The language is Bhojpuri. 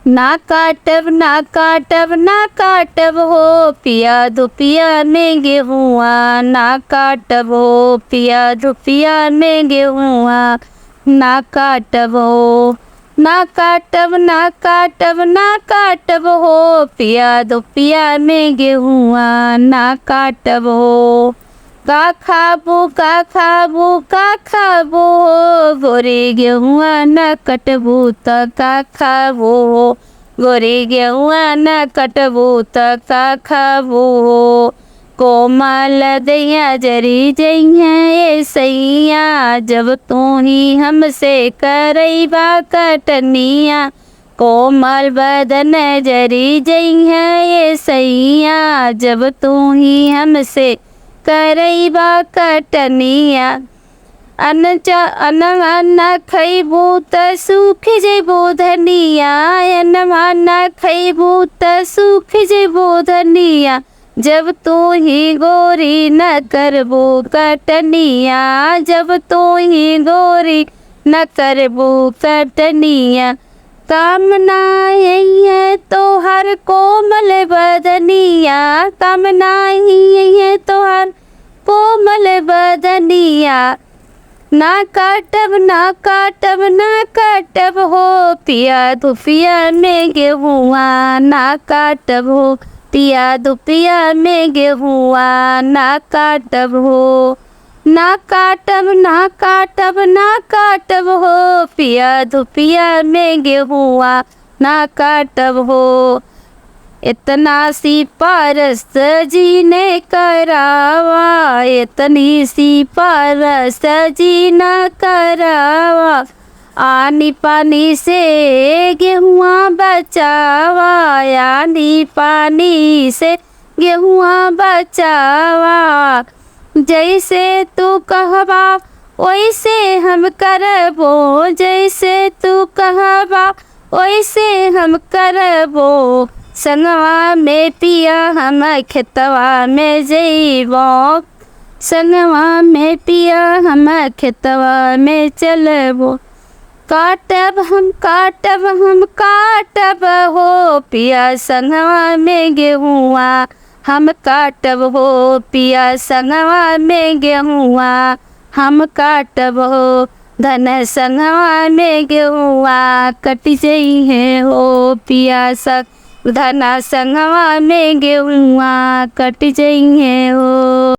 ना काटब ना काटब ना काटब हो पिया दुपिया में गेहुआ, ना काटब हो पिया दुपिया में गेहुआ, ना काटब हो। ना काटब ना काटब ना काटब हो पिया दुपिया में गेहुआ, ना काटब हो। का खाबू का खाबू का खाबू हो गोरे गेहुआ न कटबू त का खाबू हो, गोरे गेहुआ न कटबू त का खाबू हो। कोमल दैया जरी जइया ये सैया, जब तू ही हमसे करैबा कटनिया। कोमल बदन जरी जइया ये सैया, जब तू ही हमसे करैबा कटनिया। अन्न खैबू त सूख जेबू धनिया, अन्न खैबू त सूख जेबू धनिया। जब तू ही गोरी न करबू कटनिया, जब तू ही गोरी न करबू कटनिया। कामना है तो हर कोमल बदनिया, कामना ही है तो हर कोमल बदनिया। ना काटब ना काटब ना काटब हो पिया दुपिया में गेहुआ, ना काटब हो पिया दुपिया में गेहुआ, ना काटब हो। ना काटब ना काटब ना काटब हो पिया दुपिया में गेहुआ, ना काटब हो। इतना सी पारस जी ने करावा, इतनी सी पारस जी न करावा। आनी पानी से गेहुआ बचावा, आनी पानी से गेहुआ बचावा। जैसे तू कहबा वैसे हम करबो, जैसे तू कहबा वैसे हम करबो। संगवा में पिया हम खेतवा में जइबो, संगवा में पिया हम खेतवा में चलबो। काटब हम काटब हम काटब हो पिया संगवा में गेहुआ, हम काटब हो पिया संगवा में गेहुआ, हम काटब हो। धन संगवा में गेहुआ कट जइहे हो पिया संग, धना संगवा में गेहुआ कट जइहे हो।